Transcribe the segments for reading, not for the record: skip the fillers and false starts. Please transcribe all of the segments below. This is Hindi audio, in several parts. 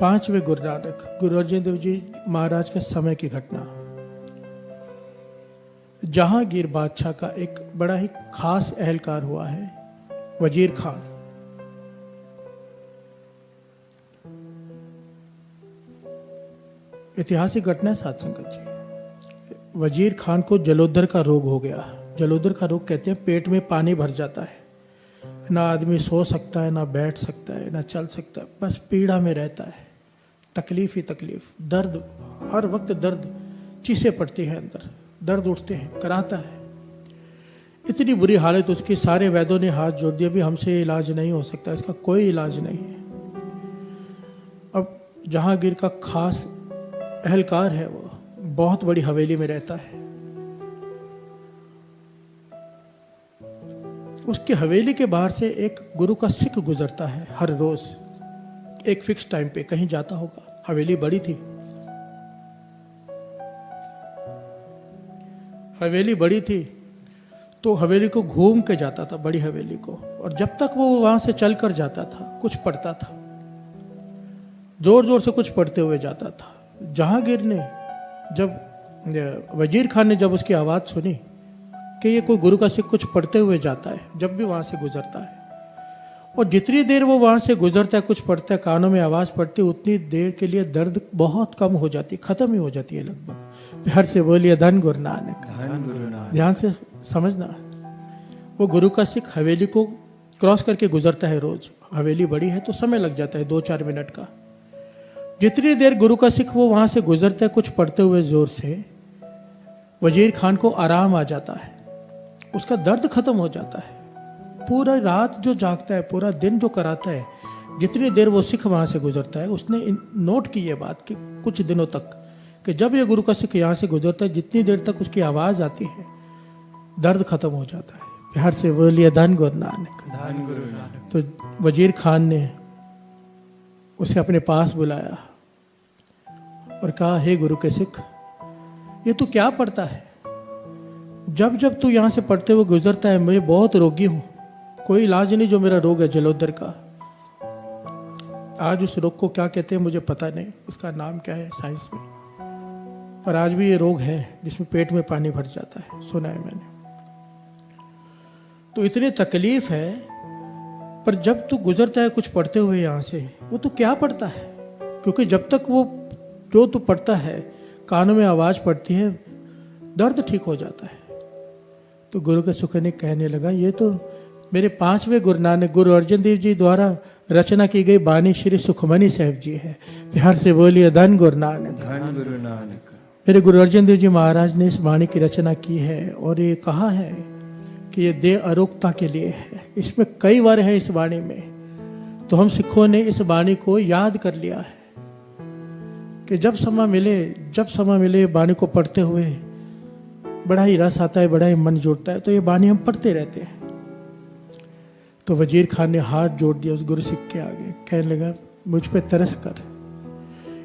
पांचवें गुरु नानक गुरु अर्जन देव जी महाराज के समय की घटना। जहांगीर बादशाह का एक बड़ा ही खास एहलकार हुआ है, वजीर खान। ऐतिहासिक घटना है साध संगत जी। वजीर खान को जलोदर का रोग हो गया। जलोदर का रोग कहते हैं पेट में पानी भर जाता है, ना आदमी सो सकता है, ना बैठ सकता है, ना चल सकता है, बस पीड़ा में रहता है, तकलीफ ही तकलीफ, दर्द, हर वक्त दर्द, चीसें पड़ती हैं अंदर, दर्द उठते हैं, कराता है। इतनी बुरी हालत उसकी, सारे वैद्यों ने हाथ जोड़ दिया, भी हमसे इलाज नहीं हो सकता, इसका कोई इलाज नहीं है। अब जहांगीर का खास एहलकार है, वो बहुत बड़ी हवेली में रहता है। उसकी हवेली के बाहर से एक गुरु का सिख गुजरता है हर रोज, एक फिक्स टाइम पे कहीं जाता होगा। हवेली बड़ी थी, हवेली बड़ी थी, तो हवेली को घूम के जाता था, बड़ी हवेली को। और जब तक वो वहां से चल कर जाता था, कुछ पढ़ता था, जोर जोर से कुछ पढ़ते हुए जाता था। जहांगीर ने जब वजीर खान ने जब उसकी आवाज़ सुनी कि ये कोई गुरु का सिख कुछ पढ़ते हुए जाता है, जब भी वहाँ से गुजरता है, और जितनी देर वो वहाँ से गुजरता है, कुछ पढ़ता है, कानों में आवाज़ पड़ती है, उतनी देर के लिए दर्द बहुत कम हो जाती है, ख़त्म ही हो जाती है लगभग। प्यार से बोलिए धन गुरु नानक। ध्यान से समझना, वो गुरु का सिख हवेली को क्रॉस करके गुजरता है रोज। हवेली बड़ी है तो समय लग जाता है 2-4 मिनट का। जितनी देर गुरु का सिख वो वहाँ से गुजरता है कुछ पढ़ते हुए जोर से, वजीर खान को आराम आ जाता है, उसका दर्द खत्म हो जाता है। पूरा रात जो जागता है, पूरा दिन जो कराता है, जितनी देर वो सिख वहाँ से गुजरता है, उसने नोट की ये बात कि कुछ दिनों तक कि जब ये गुरु का सिख यहाँ से गुजरता है, जितनी देर तक उसकी आवाज़ आती है, दर्द खत्म हो जाता है। प्यार से बोलिए धन गुरु नानक। धन गुरु नानक। तो वजीर खान ने उसे अपने पास बुलाया और कहा, हे गुरु के सिख, ये तू क्या पढ़ता है? जब जब तू यहाँ से पढ़ते हुए गुजरता है, मैं बहुत रोगी हूँ, कोई इलाज नहीं जो मेरा रोग है जलोदर का। आज उस रोग को क्या कहते हैं मुझे पता नहीं, उसका नाम क्या है साइंस में, पर आज भी ये रोग है जिसमें पेट में पानी भर जाता है, सुना है मैंने। तो इतनी तकलीफ है, पर जब तू गुजरता है कुछ पढ़ते हुए यहाँ से, वो तू क्या पढ़ता है? क्योंकि जब तक वो जो तू पढ़ता है, कानों में आवाज़ पड़ती है, दर्द ठीक हो जाता है। तो गुरु के सुख ने कहने लगा, ये तो मेरे 5वें गुरु नानक गुरु अर्जन देव जी द्वारा रचना की गई बानी श्री सुखमनी साहब जी है। प्यार से बोलिए धन गुरु नानक। धन गुरु नानक। मेरे गुरु अर्जन देव जी महाराज ने इस बाणी की रचना की है और ये कहा है कि ये देह अरोगता के लिए है। इसमें कई बार है इस बाणी में, तो हम सिखों ने इस बाणी को याद कर लिया है कि जब समय मिले बाणी को पढ़ते हुए बड़ा ही रस आता है, बड़ा ही मन जुड़ता है, तो ये बाणी हम पढ़ते रहते हैं। तो वजीर खान ने हाथ जोड़ दिया उस गुरु सिख के आगे, कहने लगा, मुझ पे तरस कर।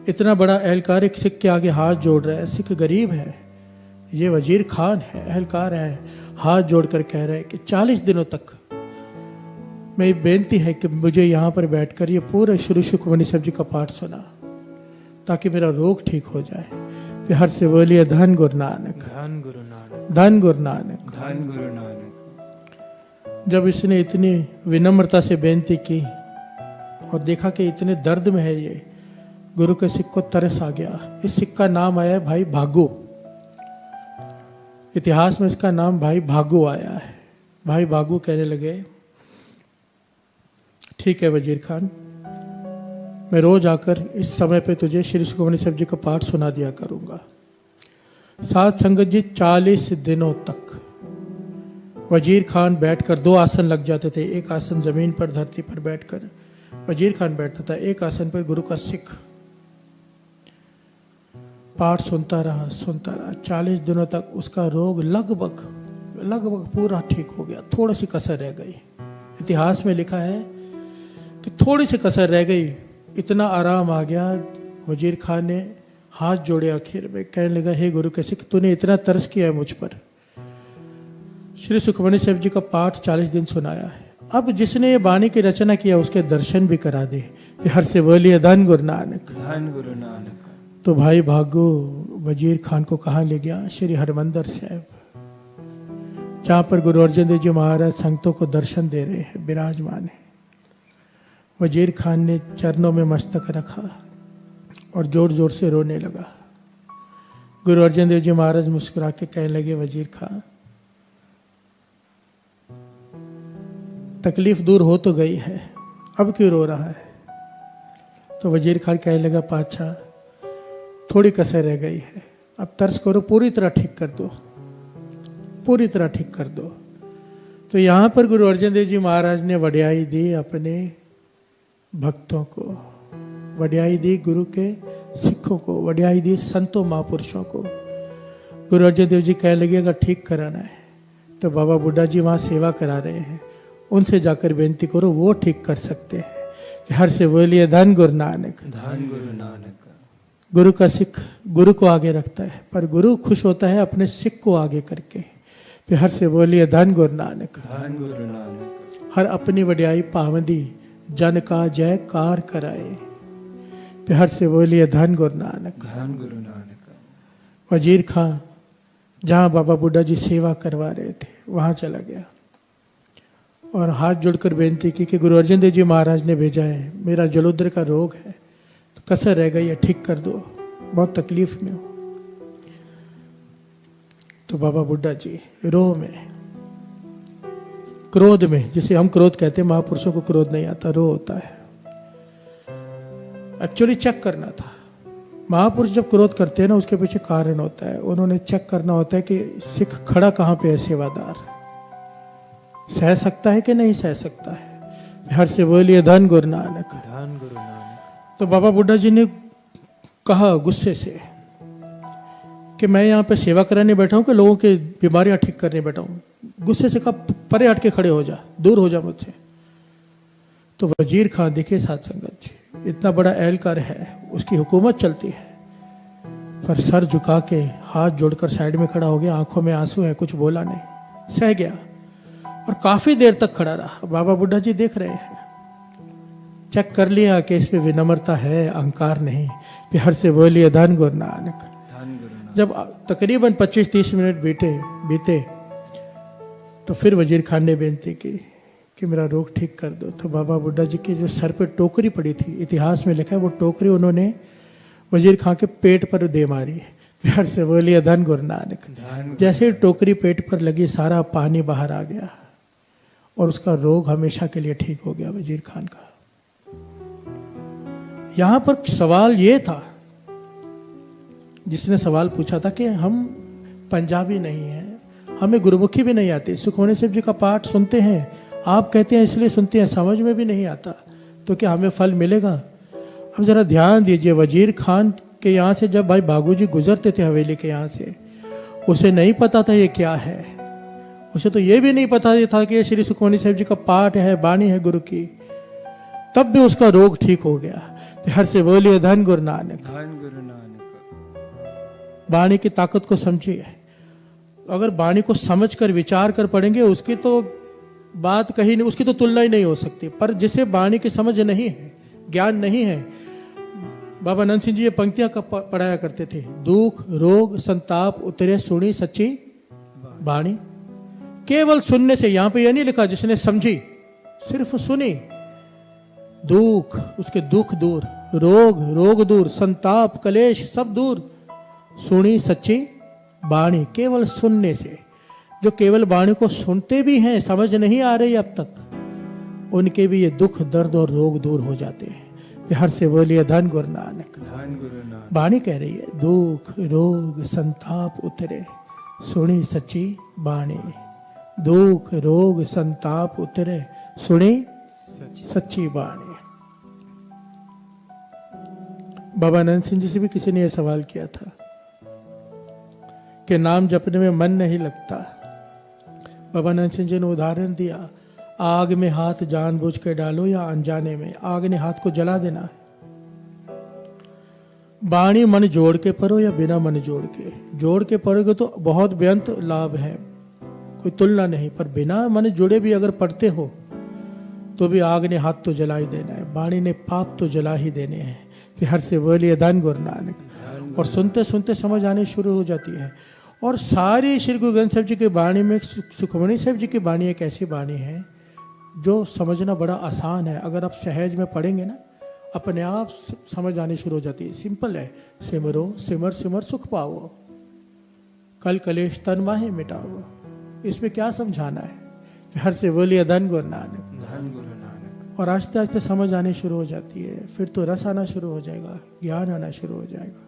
इतना बड़ा एहलकार एक सिख के आगे हाथ जोड़ रहा है, सिख गरीब है, ये वजीर खान है, एहलकार है, हाथ जोड़कर कह रहा है कि 40 दिनों तक मेरी बेनती है कि मुझे यहाँ पर बैठकर ये पूरे श्री सुखमनी साहब जी का पाठ सुना, ताकि मेरा रोग ठीक हो जाए। प्यार से बोलिए धन गुरु नानक। धन गुरु नानक। धन गुरु नानक। धन गुरु नानक। जब इसने इतनी विनम्रता से बेनती की और देखा कि इतने दर्द में है ये, गुरु के सिख को तरस आ गया। इस सिख का नाम आया है भाई भागो, इतिहास में इसका नाम भाई भागो आया है। भाई भागो कहने लगे, ठीक है वजीर खान, मैं रोज आकर इस समय पे तुझे श्री सुखमनी साहब जी का पाठ सुना दिया करूंगा। साथ संगत जी 40 दिनों तक वजीर खान बैठकर 2 आसन लग जाते थे। एक आसन जमीन पर धरती पर बैठकर वजीर खान बैठता था, एक आसन पर गुरु का सिख पाठ सुनता रहा 40 दिनों तक उसका रोग लगभग पूरा ठीक हो गया। थोड़ी सी कसर रह गई, इतिहास में लिखा है कि थोड़ी सी कसर रह गई, इतना आराम आ गया। वजीर खान ने हाथ जोड़े आखिर में, कहने लगा, हे गुरु के सिख, तूने इतना तरस किया है मुझ पर, श्री सुखमनी साहब जी का पाठ 40 दिन सुनाया है, अब जिसने ये वाणी की रचना किया उसके दर्शन भी करा दे कि हर से बोलिए धन गुरु नानक। धन गुरु नानक। तो भाई भागो वजीर खान को कहाँ ले गया? श्री हरमंदिर साहब, जहाँ पर गुरु अर्जन देव जी महाराज संगतों को दर्शन दे रहे हैं, विराजमान है। वजीर खान ने चरणों में मस्तक रखा और जोर जोर से रोने लगा। गुरु अर्जन देव जी महाराज मुस्कुरा के कहने लगे, वजीर खान तकलीफ दूर हो तो गई है, अब क्यों रो रहा है? तो वजीर खान कहने लगा, पातशाह थोड़ी कसर रह गई है, अब तर्स करो, पूरी तरह ठीक कर दो, पूरी तरह ठीक कर दो। तो यहाँ पर गुरु अर्जन देव जी महाराज ने वड्याई दी अपने भक्तों को, वड्याई दी गुरु के सिखों को, वड्याई दी संतों महापुरुषों को। गुरु अर्जन देव जी कहने लगे, अगर ठीक कराना है तो बाबा बुड्ढा जी वहाँ सेवा करा रहे हैं, उनसे जाकर बेनती करो, वो ठीक कर सकते हैं। कि हर से बोलिए धन गुरु नानक। धन गुरु नानक। गुरु का सिख गुरु को आगे रखता है, पर गुरु खुश होता है अपने सिख को आगे करके। फिर हर से बोलिए धन गुरु नानक। धन गुरु नानक। हर अपनी वड्याई पावंदी जन का जयकार कराए। फिर हर से बोलिए धन गुरु नानक। धन गुरु नानक। वजीर खां जहाँ बाबा बुड्ढा जी सेवा करवा रहे थे वहाँ चला गया और हाथ जोड़कर बेनती की कि गुरु अर्जन देव जी महाराज ने भेजा है, मेरा जलोदर का रोग है, तो कसर रह गई है, ठीक कर दो, बहुत तकलीफ में हो। तो बाबा बुड्ढा जी रोह में, क्रोध में, जिसे हम क्रोध कहते हैं, महापुरुषों को क्रोध नहीं आता, रोह होता है। एक्चुअली चेक करना था। महापुरुष जब क्रोध करते हैं ना, उसके पीछे कारण होता है। उन्होंने चेक करना होता है कि सिख खड़ा कहाँ पे है, सेवादार सह सकता है कि नहीं सह सकता है। हर से बोलिए धन गुरु नानक। धन गुरु नानक। तो बाबा बुड्ढा जी ने कहा गुस्से से कि मैं यहाँ पे सेवा कराने बैठा हूँ कि लोगों की बीमारियां ठीक करने बैठा हूँ। गुस्से से कहा, परे हट के खड़े हो जा, दूर हो जा मुझसे। तो वजीर खान, देखिए साध संगत जी, इतना बड़ा एहलकार है, उसकी हुकूमत चलती है, पर सर झुका के हाथ जोड़कर साइड में खड़ा हो गया, आंखों में आंसू है, कुछ बोला नहीं, सह गया और काफी देर तक खड़ा रहा। बाबा बुड्ढा जी देख रहे हैं, चेक कर लिया कि इसमें विनम्रता है, अहंकार नहीं। फिर हर से बोलिए धन गुरु नानक। धन गुरु नानक। जब तकरीबन 25-30 मिनट बीते तो फिर वजीर खान ने बेनती की कि मेरा रोग ठीक कर दो। तो बाबा बुड्ढा जी के जो सर पे टोकरी पड़ी थी, इतिहास में लिखा है, वो टोकरी उन्होंने वजीर खान के पेट पर दे मारी। प्यार से बोलिए धन गुरु नानक। जैसे ही टोकरी पेट पर लगी, सारा पानी बाहर आ गया और उसका रोग हमेशा के लिए ठीक हो गया वजीर खान का। यहां पर सवाल ये था, जिसने सवाल पूछा था कि हम पंजाबी नहीं हैं, हमें गुरुमुखी भी नहीं आती, सुखमनी साहब जी का पाठ सुनते हैं, आप कहते हैं इसलिए सुनते हैं, समझ में भी नहीं आता, तो क्या हमें फल मिलेगा? अब जरा ध्यान दीजिए, वजीर खान के यहाँ से जब भाई भागू जी गुजरते थे हवेली के यहाँ से, उसे नहीं पता था ये क्या है, उसे तो ये भी नहीं पता था कि ये श्री सुखमनी साहब जी का पाठ है, बाणी है गुरु की, तब भी उसका रोग ठीक हो गया। तो हर से बोलिए धन गुरु नानक। धन गुरु नानक। बाणी की ताकत को समझिए। अगर बाणी को समझ कर विचार कर पढ़ेंगे, उसकी तो बात कहीं नहीं, उसकी तो तुलना ही नहीं हो सकती। पर जिसे बाणी की समझ नहीं है, ज्ञान नहीं है, बाबा नंद सिंह जी ये पंक्तियां पढ़ाया करते थे, दुख रोग संताप उतरे सुनी सच्ची बाणी। केवल सुनने से, यहां पे यह नहीं लिखा जिसने समझी, सिर्फ सुनी, दुख उसके दुख दूर, रोग दूर, संताप कलेश सब दूर, सुनी सच्ची बाणी। केवल सुनने से, जो केवल बाणी को सुनते भी हैं, समझ नहीं आ रही अब तक, उनके भी ये दुख दर्द और रोग दूर हो जाते हैं। हर से बोलिए धन गुरु नानक। धन गुरु नानक। बाणी कह रही है, दुख रोग संताप उतरे सुनी सच्ची बाणी। दुख रोग संताप उतरे सुनी सच्ची बाणी। बाबा नंद सिंह जी से भी किसी ने यह सवाल किया था कि नाम जपने में मन नहीं लगता। बाबा नंद सिंह जी ने उदाहरण दिया, आग में हाथ जानबूझ के डालो या अनजाने में, आग ने हाथ को जला देना है। बाणी मन जोड़ के पढ़ो या बिना मन जोड़ के पढ़ोगे तो बहुत बेअंत लाभ है, कोई तुलना नहीं। पर बिना मन जुड़े भी अगर पढ़ते हो तो भी आग ने हाथ तो जला ही देना है, बाणी ने पाप तो जला ही देने हैं। फिर हर से बोलिए धन गुरु नानक। और सुनते सुनते समझ आनी शुरू हो जाती है। और सारी श्री गुरु ग्रंथ साहब जी की बाणी में सुखमणि साहब जी की बाणी एक ऐसी बाणी है जो समझना बड़ा आसान है। अगर आप सहज में पढ़ेंगे ना, अपने आप समझ आनी शुरू हो जाती है। सिंपल है, सिमरो सिमर सिमर सुख पाओ, कल कलेश तन माहे मिटाओ। इसमें क्या समझाना है? हर से बोलिए धन गुरु नानक। धन गुरु नानक। और आस्ते आस्ते समझ आनी शुरू हो जाती है। फिर तो रस आना शुरू हो जाएगा, ज्ञान आना शुरू हो जाएगा।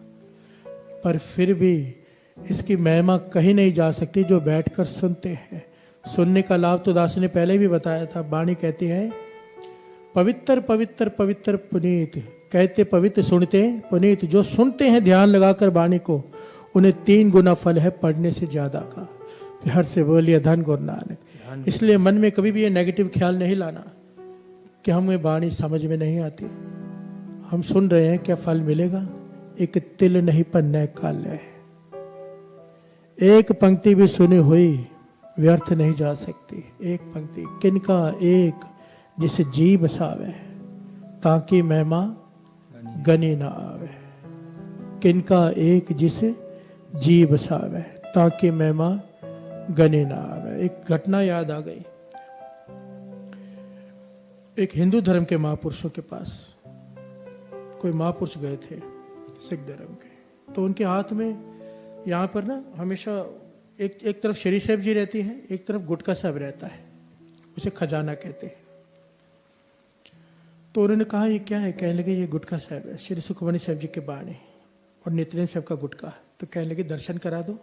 पर फिर भी इसकी महिमा कहीं नहीं जा सकती जो बैठकर सुनते हैं। सुनने का लाभ तो दास ने पहले भी बताया था। वाणी कहती है पवित्र पवित्र पवित्र पुनीत, कहते पवित्र सुनते पुनीत। जो सुनते हैं ध्यान लगाकर वाणी को, उन्हें 3 गुना फल है पढ़ने से ज्यादा का। हर से बोलिए धन गुरु नानक। इसलिए मन में कभी भी ये नेगेटिव ख्याल नहीं लाना कि हमें वाणी समझ में नहीं आती। हम सुन रहे हैं, क्या फल मिलेगा? एक तिल नहीं पन्ने काल है। एक पंक्ति भी सुनी हुई व्यर्थ नहीं जा सकती। एक पंक्ति किनका एक जिसे जी बसावे, ताकि महिमा गनी ना आवे। किनका एक जिसे जी बसावे, ताकि महिमा गनी ना आवे। एक घटना याद आ गई। एक हिंदू धर्म के महापुरुषों के पास कोई महापुरुष गए थे सिख धर्म के। तो उनके हाथ में यहाँ पर ना हमेशा एक तरफ श्री साहब जी रहती है, एक तरफ गुटका साहब रहता है। उसे खजाना कहते हैं। तो उन्होंने कहा ये क्या है? कहने लगे ये गुटका साहब है, श्री सुखमणि साहब जी के बाणी और नित्यनेम साहब का गुटका। तो कहने लगे दर्शन करा दो।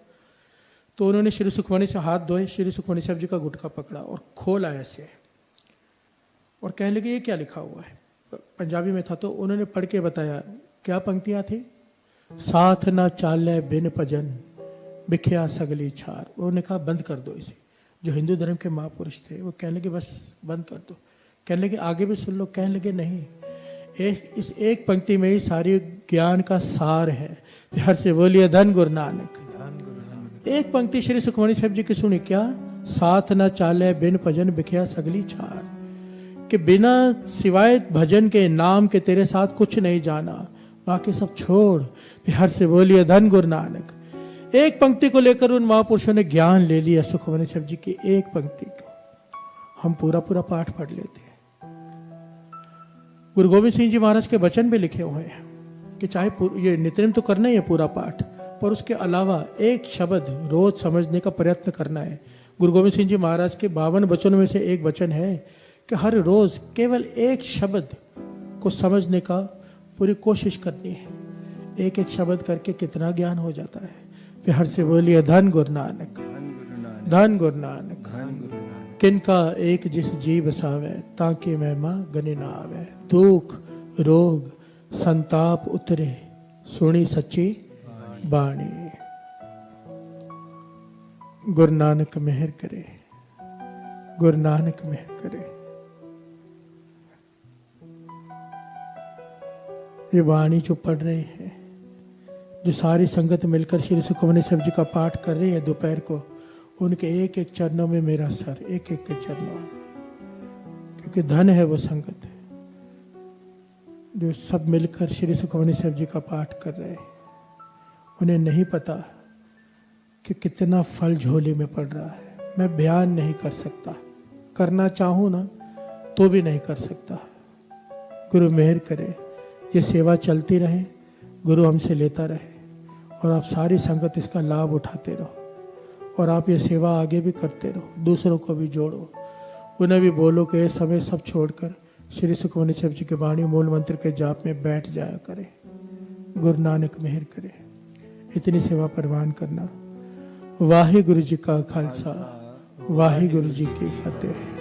तो उन्होंने श्री सुखमणि से हाथ धोए, श्री सुखमणि साहब जी का गुटका पकड़ा और खोला ऐसे, और कहने लगे ये क्या लिखा हुआ है? पंजाबी में था। तो उन्होंने पढ़ के बताया। क्या पंक्तियां थी? साथ ना चाले बिन भजन, बिखिया सगली छार। उन्होंने कहा बंद कर दो इसे। जो हिंदू धर्म के महापुरुष थे वो कहने लगे बस बंद कर दो। कहने लगे आगे भी सुन लो। कहने लगे नहीं, इस एक पंक्ति में ही सारी ज्ञान का सार है। हर से बोलिए धन गुरु नानक। एक पंक्ति श्री सुखमणि साहब जी की सुनी, क्या? साथ ना चाले बिन भजन, बिखिया सगली छार। कि बिना सिवाय भजन के, नाम के तेरे साथ कुछ नहीं जाना, बाकी सब छोड़। हर से बोलिए धन गुरु नानक। एक पंक्ति को लेकर उन महापुरुषों ने ज्ञान ले लिया। सुखमणि साहब जी की एक पंक्ति को हम पूरा पूरा पाठ पढ़ लेते हैं। गुरु गोविंद सिंह जी महाराज के वचन भी लिखे हुए हैं कि चाहे ये नित्यनेम तो करना ही है पूरा पाठ, पर उसके अलावा एक शब्द रोज समझने का प्रयत्न करना है। गुरु गोविंद सिंह जी महाराज के 52 वचनों में से एक वचन है कि हर रोज केवल एक शब्द को समझने का पूरी कोशिश करनी है। एक एक शब्द करके कितना ज्ञान हो जाता है। फिर हर से बोलिए धन गुरु नानक। धन गुरु नानक। किनका एक जिस जी बसावे, ताकि महिमा गनी ना आवे। दुख रोग संताप उतरे, सुनी सच्ची बाणी। गुरु नानक मेहर करे, गुरु नानक मेहर करे। ये वाणी जो पढ़ रहे हैं, जो सारी संगत मिलकर श्री सुखमणि साहब जी का पाठ कर रही है दोपहर को, उनके एक एक चरणों में मेरा सर, एक एक के चरणों में। क्योंकि धन है वो संगत जो सब मिलकर श्री सुखमणि साहब जी का पाठ कर रहे हैं। उन्हें नहीं पता कि कितना फल झोली में पड़ रहा है। मैं बयान नहीं कर सकता, करना चाहूँ ना तो भी नहीं कर सकता। गुरु मेहर करे, ये सेवा चलती रहे, गुरु हमसे लेता रहे, और आप सारी संगत इसका लाभ उठाते रहो, और आप ये सेवा आगे भी करते रहो। दूसरों को भी जोड़ो, उन्हें भी बोलो कि ये समय सब छोड़कर श्री सुखमणि साहब जी के वाणी मूल मंत्र के जाप में बैठ जाया करें। गुरु नानक मेहर करे। इतनी सेवा परवान करना। वाहे गुरु जी का खालसा, वाहे गुरु जी की फतेह।